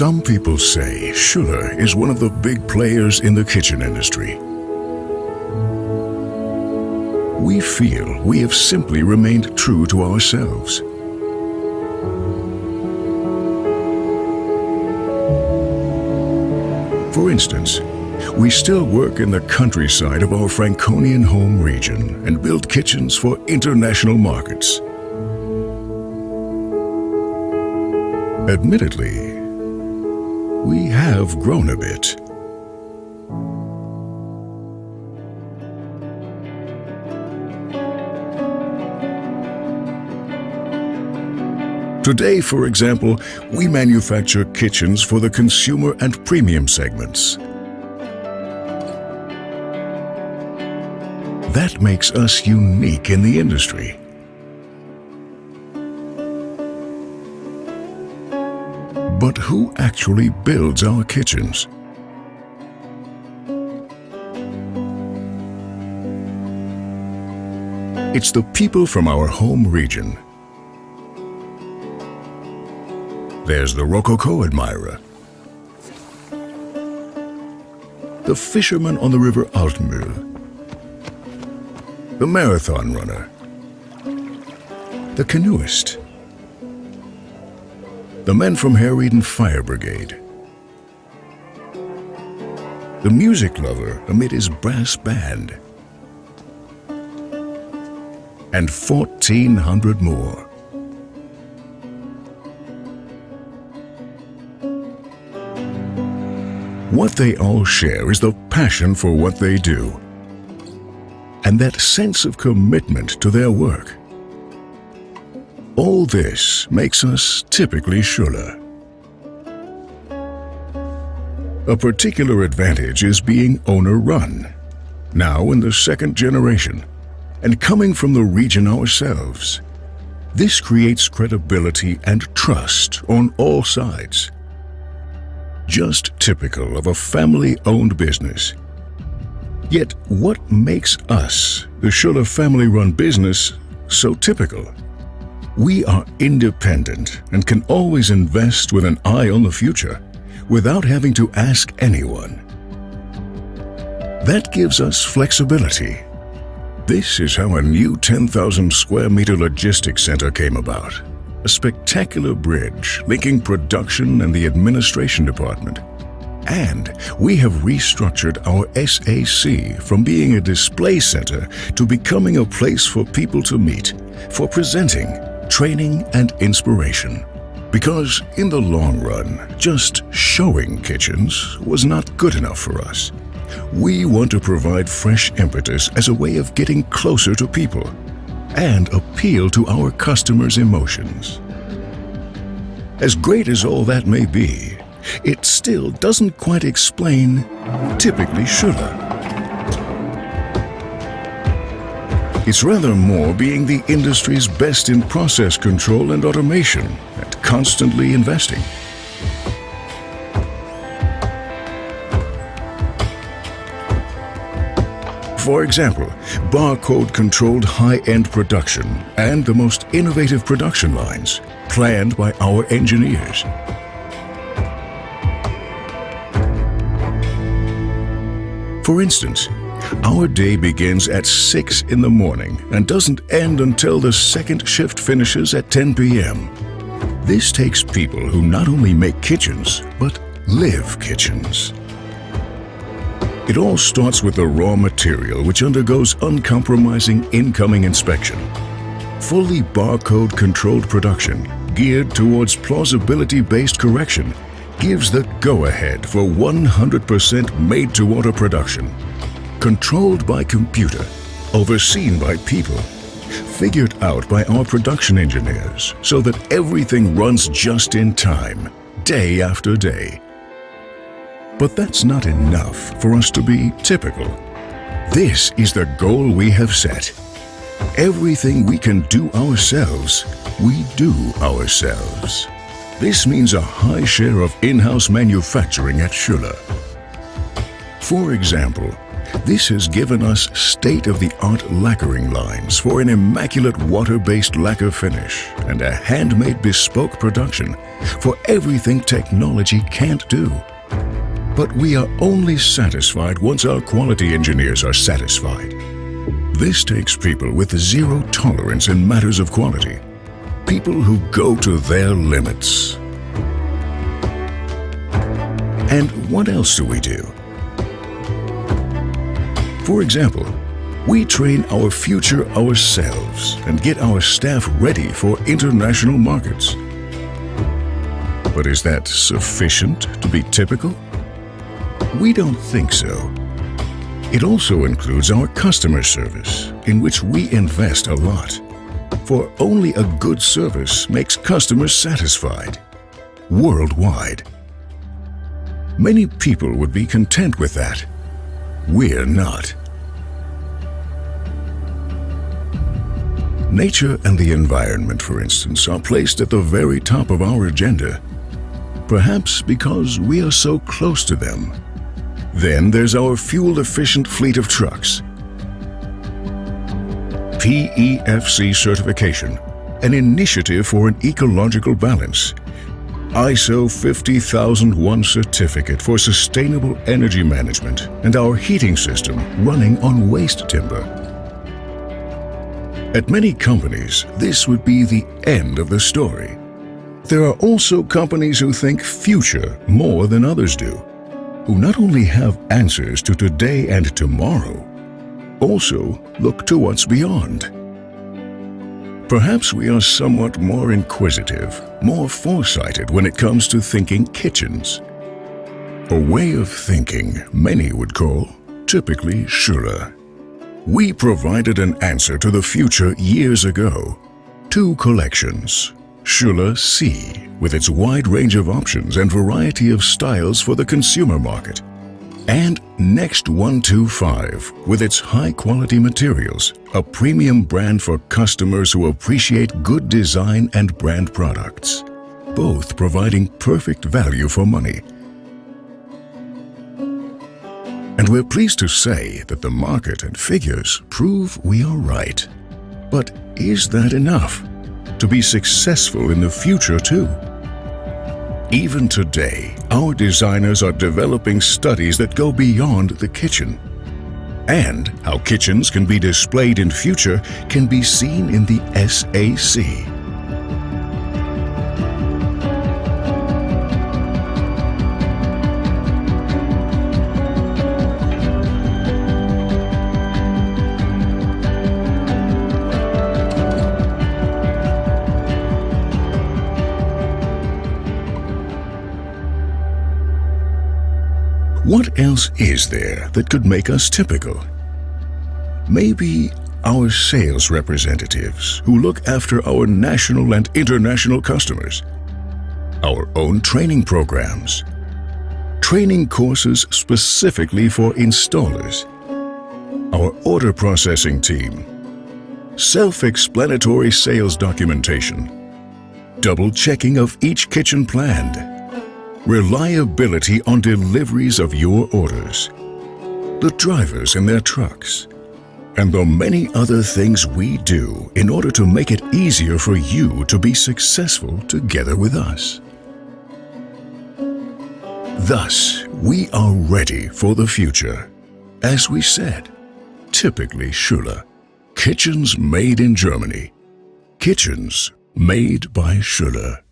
Some people say Schuller is one of the big players in the kitchen industry. We feel we have simply remained true to ourselves. For instance, we still work in the countryside of our Franconian home region and build kitchens for international markets. Admittedly, we have grown a bit. Today, for example, we manufacture kitchens for the consumer and premium segments. That makes us unique in the industry. But who actually builds our kitchens? It's the people from our home region. There's the Rococo admirer, the fisherman on the river Altmühl, the marathon runner, the canoeist, the men from Herrieden Fire Brigade, the music lover amid his brass band, and 1,400 more. What they all share is the passion for what they do, and that sense of commitment to their work. All this makes us typically Schuller. A particular advantage is being owner-run, now in the second generation, and coming from the region ourselves. This creates credibility and trust on all sides. Just typical of a family-owned business. Yet what makes us, the Schuller family-run business, so typical? We are independent and can always invest with an eye on the future without having to ask anyone. That gives us flexibility. This is how a new 10,000 square meter logistics center came about. A spectacular bridge linking production and the administration department. And we have restructured our SAC from being a display center to becoming a place for people to meet, for presenting, training, and inspiration. Because in the long run, just showing kitchens was not good enough for us. We want to provide fresh impetus as a way of getting closer to people and appeal to our customers' emotions. As great as all that may be, it still doesn't quite explain typically Schuller. It's rather more being the industry's best in process control and automation and constantly investing. For example, barcode-controlled high-end production and the most innovative production lines planned by our engineers. For instance, our day begins at 6 in the morning and doesn't end until the second shift finishes at 10 p.m. This takes people who not only make kitchens, but live kitchens. It all starts with the raw material, which undergoes uncompromising incoming inspection. Fully barcode-controlled production, geared towards plausibility-based correction, gives the go-ahead for 100% made-to-order production. Controlled by computer, overseen by people, figured out by our production engineers so that everything runs just in time, day after day. But that's not enough for us to be typical. This is the goal we have set. Everything we can do ourselves, we do ourselves. This means a high share of in-house manufacturing at Schuller. For example, This has given us state-of-the-art lacquering lines for an immaculate water-based lacquer finish and a handmade bespoke production for everything technology can't do. But we are only satisfied once our quality engineers are satisfied. This takes people with zero tolerance in matters of quality. People who go to their limits. And what else do we do? For example, we train our future ourselves and get our staff ready for international markets. But is that sufficient to be typical? We don't think so. It also includes our customer service, in which we invest a lot. For only a good service makes customers satisfied, worldwide. Many people would be content with that. We're not. Nature and the environment, for instance, are placed at the very top of our agenda, perhaps because we are so close to them. Then there's our fuel-efficient fleet of trucks. PEFC certification, an initiative for an ecological balance. ISO 50001 certificate for sustainable energy management, and our heating system running on waste timber. At many companies, this would be the end of the story. There are also companies who think future more than others do, who not only have answers to today and tomorrow, also look to what's beyond. Perhaps we are somewhat more inquisitive, more foresighted when it comes to thinking kitchens. A way of thinking many would call typically Schuller. We provided an answer to the future years ago. 2 collections. Schuller C, with its wide range of options and variety of styles for the consumer market. And Next 125, with its high-quality materials, a premium brand for customers who appreciate good design and brand products, both providing perfect value for money. And we're pleased to say that the market and figures prove we are right. But is that enough to be successful in the future too? Even today, our designers are developing studies that go beyond the kitchen. And how kitchens can be displayed in future can be seen in the SAC. What else is there that could make us typical? Maybe our sales representatives who look after our national and international customers. Our own training programs. Training courses specifically for installers. Our order processing team. Self-explanatory sales documentation. Double checking of each kitchen planned. Reliability on deliveries of your orders, the drivers in their trucks, and the many other things we do in order to make it easier for you to be successful together with us. Thus, we are ready for the future. As we said, typically Schuller. Kitchens made in Germany. Kitchens made by Schuller.